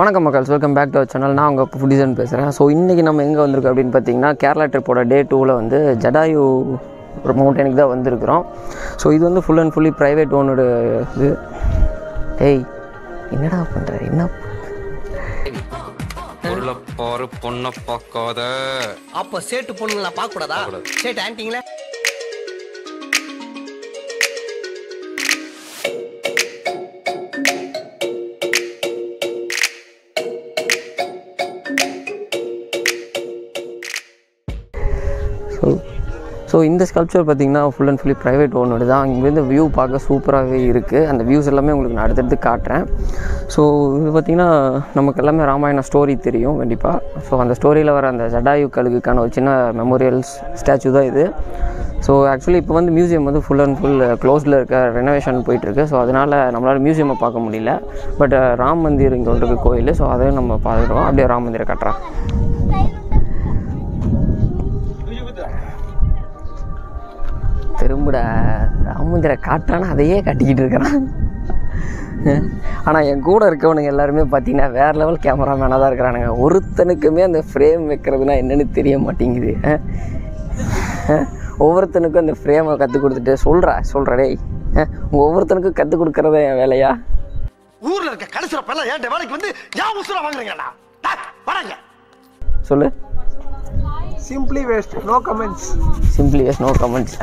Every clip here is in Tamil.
வணக்கம் மக்கள், welcome back to our channel. நான் உங்கள் ஃபுட்டிசன் பேசுகிறேன். ஸோ இன்றைக்கி நம்ம எங்கே வந்திருக்கோம் அப்படின்னு பார்த்தீங்கன்னா, கேரளா ட்ரிப்போட டே 2ல் வந்து ஜடாயு ஒரு மவுண்டனுக்கு தான் வந்திருக்கிறோம். ஸோ இது வந்து ஃபுல் அண்ட் ஃபுல்லி ப்ரைவேட் ஓனோட இது. ஏய் என்னடா பண்ணுற, என்ன பாரு பொண்ணை பார்க்காத. அப்போ சேட்டு பொண்ணுங்களா பார்க்க கூடாதா? சேட்டு ஆன்ட்டிங்களே. ஸோ இந்த ஸ்கல்ப்சர் பார்த்திங்கன்னா ஃபுல் அண்ட் ஃபுல்லி ப்ரைவேட் ஓனோடு தான். இங்கேருந்து வியூ பார்க்க சூப்பராகவே இருக்குது. அந்த வியூஸ் எல்லாமே உங்களுக்கு நான் அடுத்தடுத்து காட்டுறேன். ஸோ இது பார்த்திங்கன்னா நமக்கு எல்லாமே ராமாயண ஸ்டோரி தெரியும் கண்டிப்பாக. ஸோ அந்த ஸ்டோரியில் வர அந்த ஜடாயு கழுகுக்கான ஒரு சின்ன மெமோரியல்ஸ் ஸ்டாச்சு தான் இது. ஸோ ஆக்சுவலி இப்போ வந்து மியூசியம் வந்து ஃபுல் அண்ட் ஃபுல் க்ளோஸில் இருக்க ரெனோவேஷன் போயிட்டுருக்கு. ஸோ அதனால் நம்மளால் மியூசியமை பார்க்க முடியல. பட் ராம் மந்திர் இங்கே ஒன்று இருக்குது கோயில். ஸோ அதையும் நம்ம பார்த்துருவோம். அப்படியே ராம் மந்திரை காட்டுறேன். திரும்படா, ராமந்திர காட்டானா அதையே கட்டிக்கிட்டு இருக்கிறான். ஆனால் என் கூட இருக்கவனுங்க எல்லாருமே பார்த்தீங்கன்னா வேறு லெவல் கேமராமேனாக தான் இருக்கிறானுங்க. ஒருத்தனுக்குமே அந்த ஃப்ரேம் வைக்கிறதுனா என்னென்னு தெரிய மாட்டேங்குது. ஒவ்வொருத்தனுக்கும் அந்த ஃப்ரேமை கற்றுக் கொடுத்துட்டு சொல்கிறா டேய், ஒவ்வொருத்தனுக்கும் கற்றுக் கொடுக்குறத என் வேலையா? ஊர்ல இருக்க கடைசில ஏன் வேலைக்கு வந்து ஏன் உசுரா வாங்குறீங்கடா? வராங்க சொல்லு. Simply waste, no comments. Simply waste, no comments.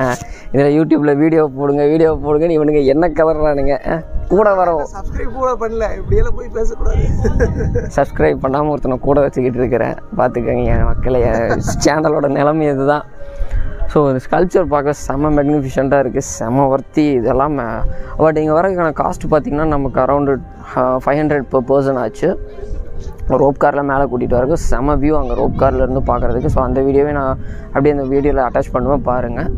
இதில் யூடியூப்பில் வீடியோ போடுங்க இவனுங்க என்ன கலர்றானுங்க. கூட வரோம். சப்ஸ்கிரைப் கூட பண்ணல, இப்படியெல்லாம் போய் பேசக்கூடாது. சப்ஸ்கிரைப் பண்ணாமல் ஒருத்தனை கூட வச்சுக்கிட்டு இருக்கிறேன். பார்த்துக்கங்க என் மக்களை, சேனலோட நிலைமை இதுதான். ஸோ இந்த ஸ்கல்ப்சர் பார்க்க செம்ம மேக்னிஃபிஷண்ட்டாக இருக்குது, செம்ம ஒர்த்தி இதெல்லாம். பட் இங்கே வரதுக்கான காஸ்ட் பார்த்திங்கன்னா நமக்கு அரௌண்டு 500 per person ஆச்சு. ரோப் காரில் மேலே கூட்டிகிட்டு வரக்கு செம வியூ அங்கே ரோப் கார்லேருந்து பார்க்குறதுக்கு. ஸோ அந்த வீடியோவே நான் அப்படியே அந்த வீடியோவில் அட்டாச் பண்ணுவேன், பாருங்கள்.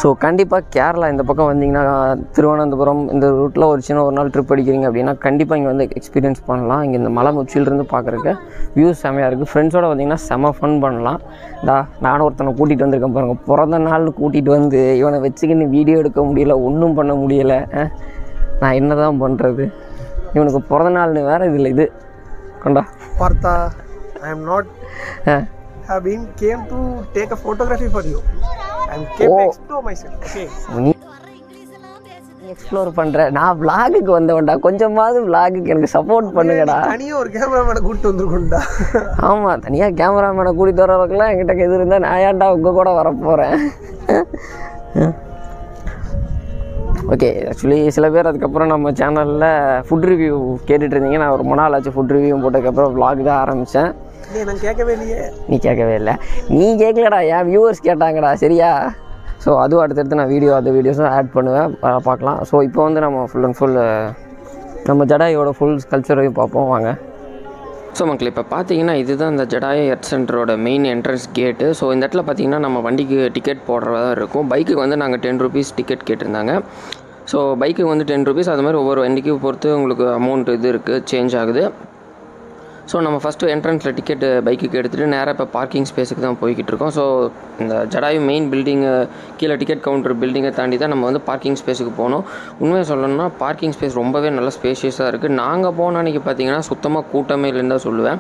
ஸோ கண்டிப்பாக கேரளா இந்த பக்கம் வந்தீங்கன்னா, திருவனந்தபுரம் இந்த ரூட்டில் ஒரு நாள் ட்ரிப் அடிக்கிறீங்க அப்படின்னா கண்டிப்பாக இங்கே வந்து எக்ஸ்பீரியன்ஸ் பண்ணலாம். இங்கே இந்த மலை உச்சியிலிருந்து பார்க்குறக்கு வியூஸ் செமையாக இருக்குது. ஃப்ரெண்ட்ஸோடு வந்தீங்கன்னா செம ஃபன் பண்ணலாம். நானும் ஒருத்தனை கூட்டிகிட்டு வந்திருக்கேன் பாருங்கள். பிறந்த நாள்னு கூட்டிகிட்டு வந்து இவனை வச்சுக்கின்னு வீடியோ எடுக்க முடியல, ஒன்றும் பண்ண முடியலை. நான் என்ன தான் பண்ணுறது? இவனுக்கு பிறந்த நாள்னு வேறு இதில் இது கொண்டா பார்த்தா. I am not have been came to take a photography for you. I am came to explore myself. Okay. நீ எக்ஸ்ப்ளோர் பண்ணுற, நான் விளாகுக்கு வந்தவன்டா. கொஞ்சமாவது விளாகுக்கு எனக்கு சப்போர்ட் பண்ணுங்கடா. தனியாக ஒரு கேமராமேனை கூப்பிட்டு வந்துருக்கோண்டா. ஆமாம், தனியாக கேமராமேனை கூட்டிகிட்டு வரவங்களுக்குலாம் என்கிட்ட எது இருந்தால் நான் ஏன்டா உங்கள் கூட வரப்போகிறேன். ஓகே, ஆக்சுவலி சில பேர் அதுக்கப்புறம் நம்ம சேனலில் ஃபுட் ரிவ்யூ கேட்டுட்டு இருந்தீங்க. நான் ரொம்ப நாள் ஆச்சு ஃபுட் ரிவ்யூ போட்டதுக்கப்புறம் விளாக் தான் ஆரம்பித்தேன். நான் கேட்கவே இல்லையே. நீ கேட்கவே இல்லை, நீ கேட்கலடா, என் வியூவர்ஸ் கேட்டாங்கடா, சரியா? ஸோ அதுவும் அடுத்தடுத்து நான் அந்த வீடியோஸும் ஆட் பண்ணுவேன், பார்க்கலாம். ஸோ இப்போ வந்து நம்ம ஃபுல் அண்ட் ஃபுல் நம்ம ஜடாயோட ஃபுல் கல்ச்சரையும் பார்ப்போம், வாங்க. ஸோ மக்கள் இப்போ பார்த்தீங்கன்னா இதுதான் இந்த ஜடாயு எர்த் சென்டரோட மெயின் என்ட்ரன்ஸ் கேட்டு. ஸோ இந்த இடத்துல பார்த்தீங்கன்னா நம்ம வண்டிக்கு டிக்கெட் போடுறதா இருக்கும். பைக்குக்கு வந்து நாங்கள் 10 rupees டிக்கெட் கேட்டிருந்தாங்க. ஸோ பைக்குக்கு வந்து 10 rupees. அது மாதிரி ஒவ்வொரு வண்டிக்கு பொறுத்து உங்களுக்கு அமௌண்ட் இது இருக்குது, சேஞ்ச் ஆகுது. ஸோ நம்ம ஃபஸ்ட்டு என்ட்ரன்ஸில் டிக்கெட்டு பைக்குக்கு எடுத்துகிட்டு நேராக இப்போ பார்க்கிங் ஸ்பேஸுக்கு தான் போய்கிட்டு இருக்கோம். ஸோ இந்த ஜடாயு மெயின் பில்டிங்கு கீழே டிக்கெட் கவுண்டர் பில்டிங்கை தாண்டி தான் நம்ம வந்து பார்க்கிங் ஸ்பேஸுக்கு போகணும். உண்மையாக சொல்லணும்னா பார்க்கிங் ஸ்பேஸ் ரொம்பவே நல்ல ஸ்பேஷியஸாக இருக்குது. நாங்கள் போன அன்றைக்கி பார்த்திங்கன்னா சுத்தமாக கூட்டமே இல்லைன்னு தான் சொல்லுவேன்.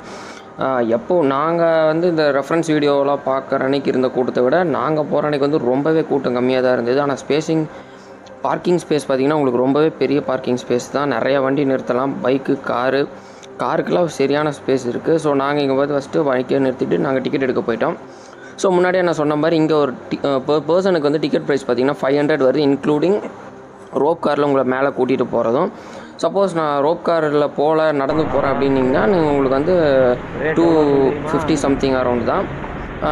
எப்போது நாங்கள் வந்து இந்த ரெஃபரன்ஸ் வீடியோலாம் பார்க்குற அன்றைக்கி இருந்த கூட்டத்தை விட நாங்கள் போகிற அன்றைக்கி வந்து ரொம்பவே கூட்டம் கம்மியாக தான் இருந்தது. ஆனால் பார்க்கிங் ஸ்பேஸ் பார்த்திங்கன்னா உங்களுக்கு ரொம்பவே பெரிய பார்க்கிங் ஸ்பேஸ் தான். நிறையா வண்டி நிறுத்தலாம், பைக்கு, காருக்கெல்லாம் சரியான ஸ்பேஸ் இருக்குது. ஸோ நாங்கள் இங்கே வந்து ஃபஸ்ட்டு வண்டியை நிறுத்திட்டு நாங்கள் டிக்கெட் எடுக்க போயிட்டோம். ஸோ முன்னாடியே நான் சொன்ன மாதிரி இங்கே ஒரு பர் பர்சனுக்கு வந்து டிக்கெட் ப்ரைஸ் பார்த்திங்கன்னா 500 வருது, இன்க்ளூடிங் ரோப் காரில் உங்களை மேலே கூட்டிகிட்டு போகிறதும். சப்போஸ் நான் ரோப் காரில் நடந்து போகிறேன் அப்படின்னிங்கன்னா உங்களுக்கு வந்து 250 சம்திங் அரௌண்ட் தான்.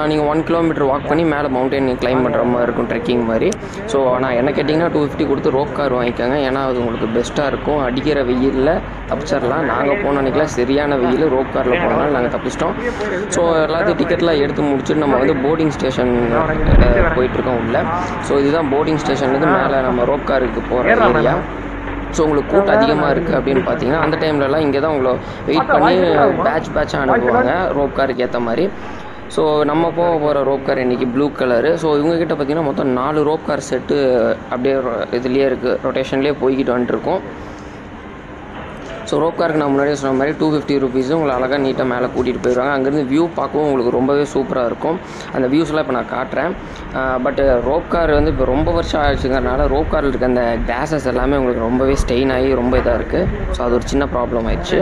நீங்கள் 1 kilometer வாக் பண்ணி மேலே மவுண்டைன் கிளைம் பண்ணுற மாதிரி இருக்கும், ட்ரெக்கிங் மாதிரி. ஸோ ஆனால் என்ன கேட்டிங்கன்னா 250 கொடுத்து ரோப் கார் வாங்கிக்கோங்க. ஏன்னா அது உங்களுக்கு பெஸ்ட்டாக இருக்கும். அடிக்கிற வெயிலில் தப்பிச்சிடலாம். நாங்கள் போன அன்றைக்கெலாம் சரியான வெயில், ரோப் காரில் போனதுனால நாங்கள் தப்பிச்சிட்டோம். ஸோ எல்லாத்தையும் டிக்கெட்லாம் எடுத்து முடிச்சுட்டு நம்ம வந்து போர்டிங் ஸ்டேஷன் போயிட்டுருக்கோம் உள்ள. ஸோ இதுதான் போர்டிங் ஸ்டேஷன்லேருந்து மேலே நம்ம ரோப் காருக்கு போகிற ஏரியா. ஸோ உங்களுக்கு கூட்டம் அதிகமாக இருக்குது அப்படின்னு பார்த்தீங்கன்னா அந்த டைம்லலாம் இங்கே தான் உங்களை வெயிட் பண்ணி பேட்சாக அனுப்புவாங்க ரோப் காருக்கு ஏற்ற மாதிரி. ஸோ நம்ம போகிற ரோப் கார் இன்றைக்கி ப்ளூ கலரு. ஸோ இவங்ககிட்ட பார்த்திங்கன்னா மொத்தம் 4 ரோப் கார் செட்டு அப்படியே இதுலேயே இருக்குது, ரொட்டேஷன்லேயே போய்கிட்டு வந்துட்டுருக்கோம். ஸோ ரோப் காருக்கு நான் முன்னாடியே சொன்ன மாதிரி 250 ருபீஸு உங்களை அழகாக நீட்டாக மேலே கூட்டிகிட்டு போயிடுவாங்க. அங்கேருந்து வியூ பார்க்கவும் உங்களுக்கு ரொம்பவே சூப்பராக இருக்கும். அந்த வியூஸ்லாம் இப்போ நான் காட்டுறேன். பட் ரோப் கார் வந்து இப்போ ரொம்ப வருஷம் ஆகிடுச்சுங்கிறனால ரோப் காரில் இருக்க அந்த கிளாஸஸ் எல்லாமே உங்களுக்கு ரொம்பவே ஸ்டெயின் ஆகி ரொம்ப இதாக இருக்குது. ஸோ அது ஒரு சின்ன ப்ராப்ளம் ஆயிடுச்சு.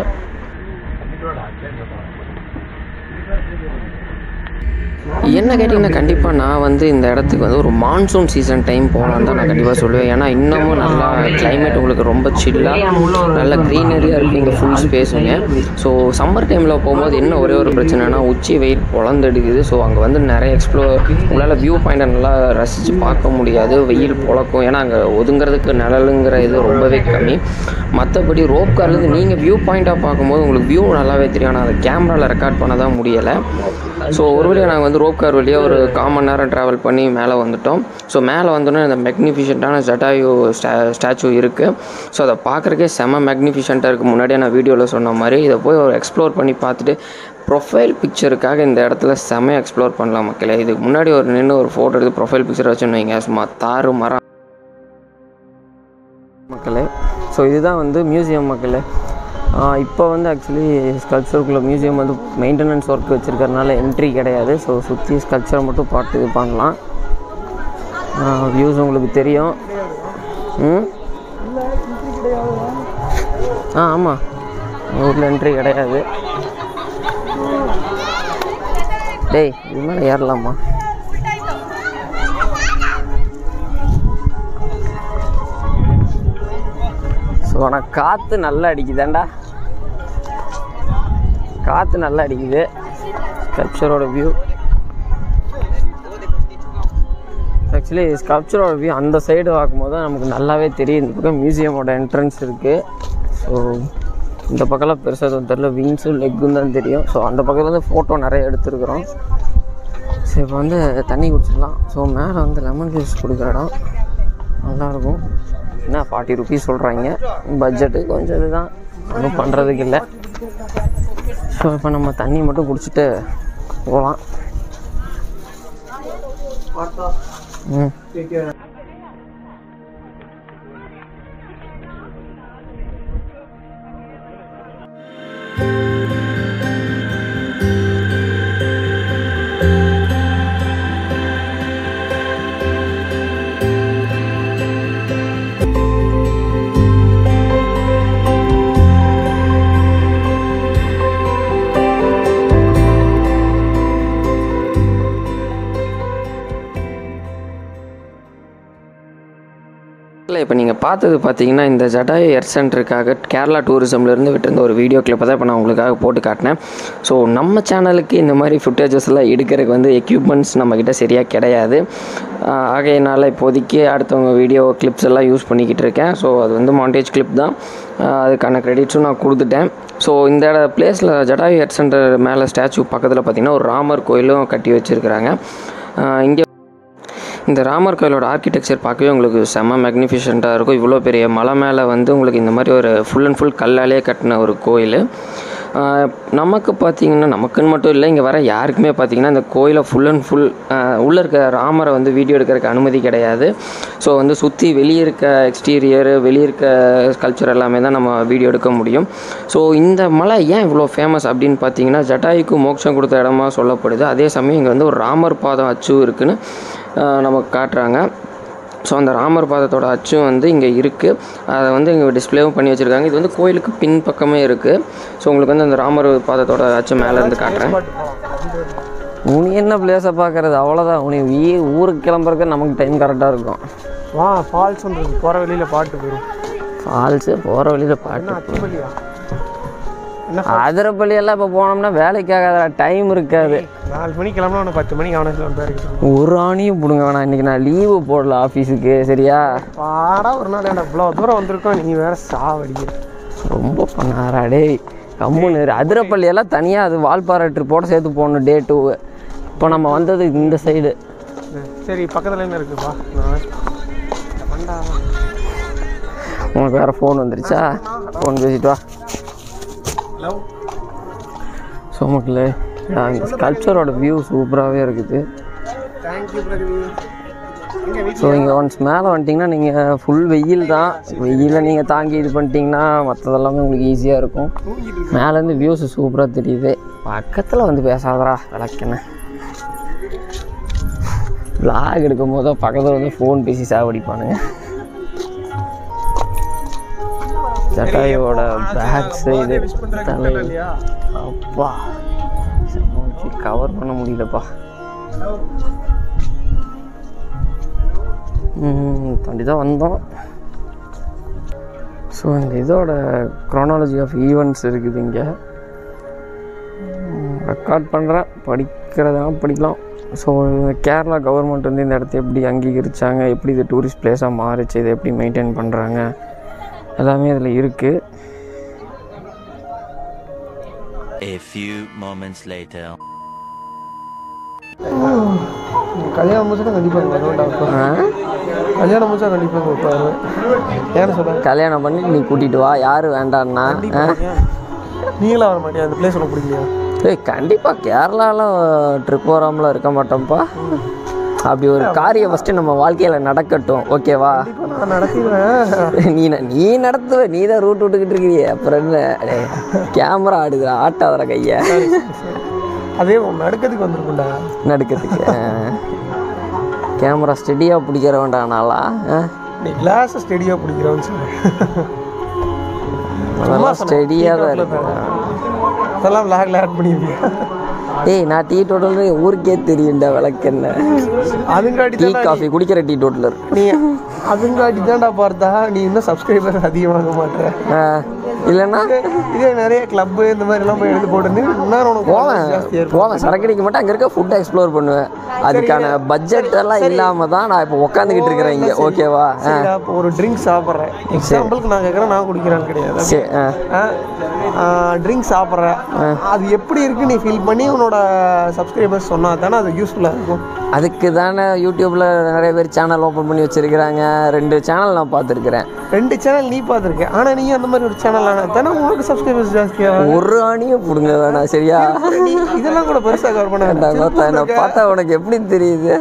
என்ன கேட்டிங்கன்னா கண்டிப்பாக நான் வந்து இந்த இடத்துக்கு வந்து ஒரு மான்சூன் சீசன் டைம் போகலான்னு தான் நான் கண்டிப்பாக சொல்லுவேன். ஏன்னா இன்னமும் நல்லா கிளைமேட் உங்களுக்கு ரொம்ப சில்லாக நல்ல க்ரீனரியாக இருக்குது இங்கே ஃபுல் ஸ்பேஸுங்க. ஸோ சம்மர் டைமில் போகும்போது என்ன ஒரே ஒரு பிரச்சனைனா உச்சி வெயில் பொழந்தெடுக்குது. ஸோ அங்கே வந்து நிறைய உங்களால் வியூ பாயிண்ட்டை நல்லா ரசித்து பார்க்க முடியாது, வெயில் பொழக்கும். ஏன்னா அங்கே ஒதுங்கிறதுக்கு நிழலுங்கிற இது ரொம்பவே கம்மி. மற்றபடி ரோப் கார்லேருந்து நீங்கள் வியூ பாயிண்ட்டாக பார்க்கும்போது உங்களுக்கு வியூ நல்லாவே தெரியும். ஆனால் அதை கேமராவில் ரெக்கார்ட் பண்ண தான் முடியலை. ஸோ ஒரு வழியாக நாங்கள் வந்து ரோப் கார் வழியாக ஒரு 1/4 மணி நேரம் ட்ராவல் பண்ணி மேலே வந்துவிட்டோம். ஸோ மேலே வந்தோன்னே இந்த மெக்னிஃபிஷண்ட்டான ஜட்டாயு ஸ்டாச்சு இருக்குது. ஸோ அதை பார்க்குறக்கே செம மெக்னிஃபிஷண்ட்டாக இருக்குது. முன்னாடியே நான் வீடியோவில் சொன்ன மாதிரி இதை போய் ஒரு எக்ஸ்ப்ளோர் பண்ணி பார்த்துட்டு ப்ரொஃபைல் பிக்சருக்காக இந்த இடத்துல செமையாக எக்ஸ்ப்ளோர் பண்ணலாம் மக்களே. இதுக்கு முன்னாடி ஒரு நின்று ஒரு ஃபோட்டோ எடுத்து ப்ரொஃபைல் பிக்சர் வச்சுன்னு வைங்க, சும்மா தாறு மரம் மக்களே. ஸோ இதுதான் வந்து மியூசியம் மக்களே. இப்போ வந்து ஆக்சுவலி ஸ்கல்ப்சருக்குள்ள மியூசியம் வந்து மெயின்டெனன்ஸ் ஒர்க் வச்சுருக்கறனால என்ட்ரி கிடையாது. ஸோ சுற்றி ஸ்கல்ப்சரை மட்டும் பார்த்து இது பண்ணலாம். வியூஸ் உங்களுக்கு தெரியும். ஆமாம், ஊரில் என்ட்ரி கிடையாது. டேய் இது மேலே ஏறலாமா? ஸோ ஆனால் காற்று நல்லா அடிக்குதாண்டா, காற்று நல்லா அடிக்குது. ஸ்கல்ப்சரோட வியூ ஆக்சுவலி ஸ்கல்ப்சரோட வியூ அந்த சைடு பார்க்கும்போது தான் நமக்கு நல்லாவே தெரியும். இந்த பக்கம் மியூசியமோட என்ட்ரன்ஸ் இருக்குது. ஸோ இந்த பக்கம்லாம் பெருசாக எதுவும் தெரில, விங்ஸும் லெக்கும் தான் தெரியும். ஸோ அந்த பக்கத்தில் வந்து ஃபோட்டோ நிறைய எடுத்துருக்குறோம். ஸோ இப்போ வந்து தண்ணி குடிச்சிடலாம். ஸோ மேலே வந்து லெமன் ஜூஸ் கொடுக்குற இடம் நல்லாயிருக்கும். என்ன 40 ருபீஸ் சொல்கிறாங்க, பட்ஜெட்டு கொஞ்சம் இதுதான், ஒன்றும் பண்ணுறதுக்கு இல்லை. ஸோ இப்போ நம்ம தண்ணி மட்டும் குடிச்சிட்டு போகலாம். இப்போ நீங்கள் பார்த்தது பார்த்தீங்கன்னா இந்த ஜடாயு எர்த் சென்டருக்காக கேரளா டூரிசம்லேருந்து விட்டுருந்த ஒரு வீடியோ கிளிப்பை தான் இப்போ நான் உங்களுக்காக போட்டு காட்டினேன். ஸோ நம்ம சேனலுக்கு இந்த மாதிரி ஃபுட்டேஜஸ் எல்லாம் எடுக்கிறதுக்கு வந்து எக்யூப்மெண்ட்ஸ் நம்மக்கிட்ட சரியாக கிடையாது. ஆகையினால் இப்போதைக்கு அடுத்தவங்க வீடியோ கிளிப்ஸ் எல்லாம் யூஸ் பண்ணிக்கிட்டு இருக்கேன். ஸோ அது வந்து மாண்டேஜ் கிளிப் தான், அதுக்கான க்ரெடிட்ஸும் நான் கொடுத்துட்டேன். ஸோ இந்த பிளேஸில் ஜடாயு எர்த் சென்டர் மேலே ஸ்டாச்சு பக்கத்தில் பார்த்திங்கன்னா ஒரு ராமர் கோயிலும் கட்டி வச்சுருக்கிறாங்க. இங்கே இந்த ராமர் கோயிலோட ஆர்கிடெக்சர் பார்க்கவே உங்களுக்கு செம்ம மேக்னிஃபிஷண்ட்டாக இருக்கும். இவ்வளோ பெரிய மலை மேலே வந்து உங்களுக்கு இந்த மாதிரி ஒரு ஃபுல் அண்ட் ஃபுல் கல்லாலே கட்டின ஒரு கோயில். நமக்கு பார்த்திங்கன்னா நமக்குன்னு மட்டும் இல்லை, இங்கே வர யாருக்குமே பார்த்திங்கன்னா இந்த கோயிலை ஃபுல் அண்ட் ஃபுல் உள்ளே இருக்க ராமரை வந்து வீடியோ எடுக்கிறதுக்கு அனுமதி கிடையாது. ஸோ வந்து சுற்றி வெளியே இருக்க எக்ஸ்டீரியரு, வெளியே இருக்க கல்ச்சர் எல்லாமே தான் நம்ம வீடியோ எடுக்க முடியும். ஸோ இந்த மலை ஏன் இவ்வளோ ஃபேமஸ் அப்படின்னு பார்த்தீங்கன்னா ஜட்டாயுக்கு மோட்சம் கொடுத்த இடமா சொல்லப்படுது. அதே சமயம் இங்கே வந்து ஒரு ராமர் பாதம் அச்சு இருக்குதுன்னு நமக்கு காட்டுறாங்க. ஸோ அந்த ராமர் பாதத்தோட அச்சும் வந்து இங்கே இருக்குது, அதை வந்து இங்கே டிஸ்பிளேவும் பண்ணி வச்சுருக்காங்க. இது வந்து கோயிலுக்கு பின் பக்கமே இருக்குது. ஸோ உங்களுக்கு வந்து அந்த ராமர் பாதத்தோட அச்சு மேலேருந்து காட்டுறேன். உனி என்ன பிளேஸை பார்க்குறது, அவ்வளோதான். உனி ஊருக்கு கிளம்புறதுக்கு நமக்கு டைம் கரெக்டாக இருக்கும். ஃபால்ஸ் போகிற வழியில் பாட்டு போயிடும். ஃபால்ஸு போகிற வழியில் பாட்டு, அதிரப்பள்ளியெல்லாம் இப்போ போனோம்னா வேலைக்காக டைம் இருக்காது. 4 மணிக்கு கிளம்புனா 10 மணிக்கு அவனுக்கு ஒரு ஆணியும் பிடுங்க வேணாம். இன்றைக்கி நான் லீவு போடல ஆஃபீஸுக்கு, சரியா? பாடா ஒரு நாள் இவ்வளோ தூரம் வந்திருக்கோம், நீ வேறு சாவடிக்க ரொம்ப பண்ணாரா டேய். கம்முன்னு அதிரப்பள்ளியெல்லாம் தனியாக அது வால்பாறை ட்ரிப்போடு சேர்த்து போகணும், டே 2. இப்போ நம்ம வந்தது இந்த சைடு. சரி பக்கத்தில் என்ன இருக்குப்பா? உனக்கு வேறு ஃபோன் வந்துருச்சா? ஃபோன் பேசிட்டு வா. ஸோ மக்களே இந்த ஸ்கல்ப்சரோட வியூ சூப்பராகவே இருக்குது. தேங்க்யூ பிரதீப். ஸோ இங்கே ஒன்ஸ் மேலே வந்துட்டிங்கன்னா நீங்கள் ஃபுல் வெயில் தான். வெயிலில் நீங்கள் தாங்கி இது பண்ணிட்டீங்கன்னா மற்றதெல்லாமே உங்களுக்கு ஈஸியாக இருக்கும். மேலேருந்து வியூஸ் சூப்பராக தெரியுது. பக்கத்தில் வந்து பேசாதரா விளக்கெண்ண. vlog எடுக்கும் போது பக்கத்தில் வந்து ஃபோன் பேசி சாவடிப்பானுங்க. ஜட்டாயோட பேக் சைடு தலை அப்பா கவர் பண்ண முடியலப்பா. தாண்டி தான் வந்தோம். ஸோ இந்த இதோட க்ரானாலஜி ஆஃப் ஈவெண்ட்ஸ் இருக்குது இங்கே. ரெக்கார்ட் பண்ணுறேன், படிக்கிறதெல்லாம் படிக்கலாம். ஸோ கேரளா கவர்மெண்ட் வந்து இந்த இடத்த எப்படி அங்கீகரித்தாங்க, எப்படி இது டூரிஸ்ட் பிளேஸாக மாறிச்சு, இதை எப்படி மெயின்டைன் பண்ணுறாங்க, எல்லாமே இதில் இருக்குது. A few moments later. கல்யாணம் முடிச்சா கண்டிப்பாக கல்யாணம் முடிச்சா கண்டிப்பாக வைப்பாரு. ஏன்னு சொல்கிறேன், கல்யாணம் பண்ணி நீ கூட்டிகிட்டு வா, யார் வேண்டான்னா. நீங்களாம் வர மாட்டியா? அந்த பிளேஸ் உனக்கு பிடிக்கலையா? ஏய் கண்டிப்பாக கேரளாவில் ட்ரிப் வராமலாம் இருக்க மாட்டோம்ப்பா. அப்படி ஒரு காரியம் ஃபஸ்ட்டு நம்ம வாழ்க்கையில் நடக்கட்டும், ஓகேவா? நான் நடத்திடுவேன். நீ நடத்துவ, நீ தான் ரூட் விட்டுக்கிட்டு இருக்கிறிய. அப்புறம் என்ன கேமரா ஆடுதுடா, ஆட்டாதர கையை. அதே நடுக்கிறதுக்கு வந்துருக்குண்டா. நடுக்கிறதுக்கு கேமரா ஸ்டெடியாக பிடிக்கிற வேண்டாம்னாலா நீ கிளாஸை ஸ்டெடியாக பிடிக்கிறவன்னு சொல்லு. அதெல்லாம் ஸ்டெடியாக தான் இருக்கு. அதெல்லாம் விளாக்ல ஆட் பண்ணியிருப்பியா? ஏய் நான் டீ டோட்டல் ஊருக்கே தெரியும்டா விளக்கென்ன. அதுங்காட்டி டீ காஃபி குடிக்கிற டீ டோட்டலர் நீ. அதுங்காட்டி தான்டா பார்த்தா நீ இன்னும் சப்ஸ்கிரைபர் அதிகமாக மாட்டேற. இல்லைன்னா இதே நிறைய கிளப்பு இந்த மாதிரி எல்லாம் போய் எடுத்து போட்டு போவேன், சரக்கடிக்க மாட்டேன். அங்கே இருக்க ஃபுட்டை எக்ஸ்ப்ளோர் பண்ணுவேன். அதுக்கான பட்ஜெட் எல்லாம் இல்லாமல் தான் நான் இப்போ உட்காந்துக்கிட்டு இருக்கிறேன் இங்கே, ஓகேவா? இப்போ ஒரு ட்ரிங்க் சாப்பிட்றேன், எக்ஸாம்பிளுக்கு நான் கேட்குறேன், நான் குடிக்கிறேன்னு கிடையாது. ட்ரிங்க் சாப்பிட்றேன், அது எப்படி இருக்கு நீ ஃபீல் பண்ணி உன்னோட சப்ஸ்கிரைபர்ஸ் சொன்னா தானே அது யூஸ்ஃபுல்லாக இருக்கும். அதுக்கு தானே யூடியூப்பில் நிறைய பேர் சேனல் ஓப்பன் பண்ணி வச்சுருக்கிறாங்க. 2 சேனல் நான் பார்த்துருக்குறேன். 2 சேனல் நீ பார்த்துருக்கேன், ஆனால் நீ அந்த மாதிரி ஒரு சேனல் தானே உனக்கு சப்ஸ்கிரைபர்ஸ் ஜாஸ்தியாக. ஒரு ஆணியும் பிடுங்க வேணாம், சரியா? இதெல்லாம் கூட பெருசாக கவர் பண்ண வேண்டாம். பார்த்தா உனக்கு எப்படி தெரியுது?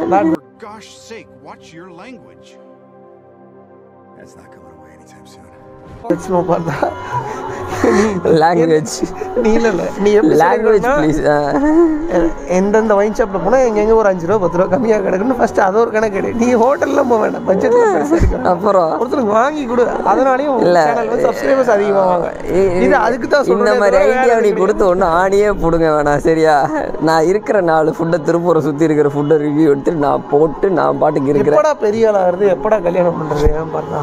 Gosh sake, watch your language. That's not going away anytime soon. பார்த்தா லாங்குவேஜ் நீ இல்லை நீ லாங்குவேஜ் ப்ளீஸ். எந்தெந்த வைன் ஷாப்பில் போனால் எங்கெங்கே ஒரு 5 ரூபா 10 ரூபா கம்மியாக கிடக்குன்னு ஃபஸ்ட்டு அதை ஒரு கணக்கு எடு. நீ ஹோட்டல்லாம் போக வேண்டாம், பட்ஜெட்டில் அப்புறம் ஒருத்தருக்கு வாங்கி கொடு. அதனாலேயும் சேனல் சப்ஸ்கிரைபர்ஸ் அதிகமாக வாங்க. இது அதுக்கு தான் இந்த மாதிரி ஐடியா நீ கொடுத்து ஒன்றும் ஆணியே பிடுங்க வேணாம், சரியா? நான் இருக்கிற 4 ஃபுட்டை திருப்பூரை சுற்றி இருக்கிற ஃபுட்டை ரிவ்யூ எடுத்துட்டு நான் போட்டு நான் பாட்டுக்கு இருக்கிறேன். எப்படா பெரிய ஆளாகிறது, எப்படா கல்யாணம் பண்ணுறது? ஏன் பார்த்தா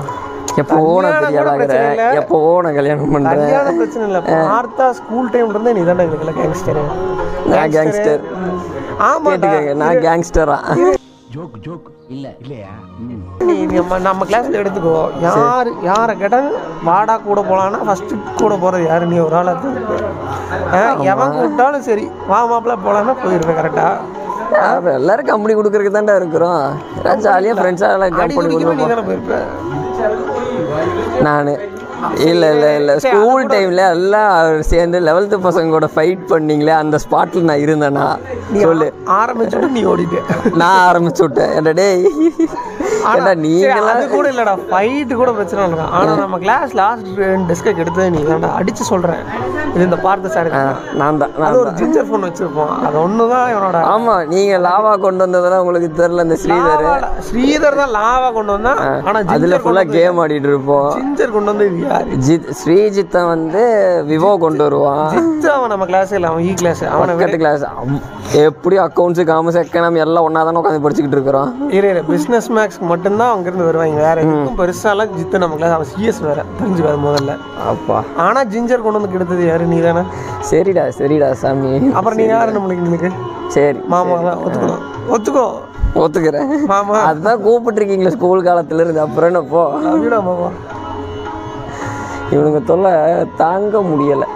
எப்போவோ நான் பெரிய ஆளாகிறேன், எப்போவோ நான் கல்யாணம் பண்ணுறேன். கல்யாணம் பிரச்சனை இல்லை. பார்த்தா ஸ்கூல் டைம்ல இருந்தே நீ தானே எங்களுக்கு கேங்ஸ்டர். நான் கேங்ஸ்டர். ஆமா கேட்டுக்கங்க, நான் கேங்ஸ்டரா? ஜோக் ஜோக் இல்லையா? நீ நம்ம கிளாஸ்ல எடுத்துக்கோ, யாரை கேட்டாலும் வாடா கூட போகலான்னா ஃபர்ஸ்ட் கூட போகிறது யாரு? நீ ஒரு ஆளா எவன் கூப்பிட்டாலும் சரி வா மாப்பிள்ள போகலான்னா போயிடுவேன். கரெக்டாக எல்லாரும் கம்பெனி கொடுக்கறதுக்கு தான்டா இருக்கிறோம். ஜாலியாக ஃப்ரெண்ட்ஸாக எல்லாம் கம்பெனி போயிருப்பேன். நான் இல்லை ஸ்கூல் டைமில் எல்லாம் சேர்ந்து 11th பசங்க கூட ஃபைட் பண்ணிங்களே, அந்த ஸ்பாட்டில் நான் இருந்தேன்னா சொல்லு. ஆரம்பிச்சுட்டு நீ ஓடிட்டு நான் ஆரம்பிச்சு விட்டேன். என்ன டேய் நீங்களாம் கூட இல்லைடா, ஃபைட்டு கூட பிரச்சனை இல்லைடா. ஆனால் நம்ம கிளாஸ் லாஸ்ட் டெஸ்க்கு எடுத்தது நீ தான்டா. அடித்து சொல்கிறேன், இது இந்த பார்த்த சார் நான் தான். அது ஒரு ஜிஞ்சர் ஃபோன் வச்சுருப்போம், அது ஒன்று தான் இவனோட. ஆமாம், நீங்கள் லாவா கொண்டு வந்ததெல்லாம் உங்களுக்கு தெரில. இந்த ஸ்ரீதர் தான் லாவா கொண்டு வந்தான். ஆனால் அதில் ஃபுல்லாக கேம் ஆடிட்டு இருப்போம். ஜிஞ்சர் கொண்டு வந்து ஸ்ரீஜித்தை வந்து விவோ கொண்டு வருவான். அவன் நம்ம கிளாஸ் இல்லை, அவன் கிளாஸ், அவனை விக்கெட் கிளாஸ். எப்படியும் அக்கௌண்ட்ஸ், காமர்ஸ், எக்கனாமி எல்லாம் ஒன்றா தானே உட்காந்து படிச்சுக்கிட்டு இருக்கிறோம். பிஸ்னஸ் மேக்ஸ்க்கு மட்டும்தான் அங்கேருந்து வருவாங்க, வேற எதுக்கும் பெருசாலாம். ஜித்து நம்ம கிளாஸ், அவன் சிஎஸ் வேற தெரிஞ்சுக்காது முதல்ல. அப்பா ஆனால் ஜிஞ்சர் கொண்டு வந்து கெடுத்தது யாரு? நீ தானே. சரிடா சாமி. அப்புறம் நீ யாரு நம்மளுக்கு? சரி மாமா தான் ஒத்துக்கிறேன் மாமா. அதுதான் கூப்பிட்டுருக்கீங்களே ஸ்கூல் காலத்துல இருந்து. அப்புறம் என்னப்போ மாமா இவனுங்க தொல்லை தாங்க முடியலை.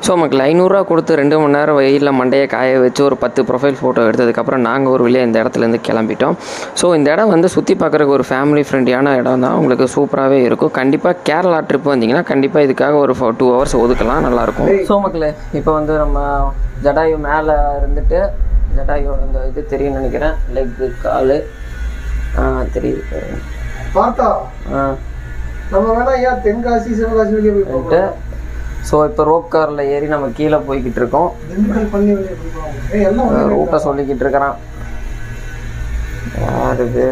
ஸோ மக்கள் 500 ரூபா கொடுத்து 2 மணி நேரம் வெயிலில் மண்டையை காய வச்சு ஒரு 10 ப்ரொஃபைல் ஃபோட்டோ எடுத்ததுக்கப்புறம் நாங்கள் ஒரு வழியாக இந்த இடத்துலேருந்து கிளம்பிட்டோம். ஸோ இந்த இடம் வந்து சுற்றி பார்க்குறதுக்கு ஒரு ஃபேமிலி ஃப்ரெண்ட்லியான இடம் தான், உங்களுக்கு சூப்பராகவே இருக்கும். கண்டிப்பாக கேரளா ட்ரிப் வந்தீங்கன்னா கண்டிப்பாக இதுக்காக ஒரு 2 hours ஒதுக்கலாம், நல்லாயிருக்கும். ஸோ மக்களே இப்போ வந்து நம்ம ஜடாயு மேலே இருந்துட்டு, ஜடாயோட இந்த இது தெரியும்னு நினைக்கிறேன், லெக்கு கால் தெரியுது. பார்த்தா நம்ம வேணா ஏன் தென்காசி சிவகாசி வெளியே போய் போயிட்டு ஸோ இப்போ ரோப் காரில் ஏறி நம்ம கீழே போய்கிட்டு இருக்கோம். திண்டுக்கல் பண்ணி வெளியே போய் எல்லாம் ரூட்டை சொல்லிக்கிட்டு இருக்கிறான். யார் இது?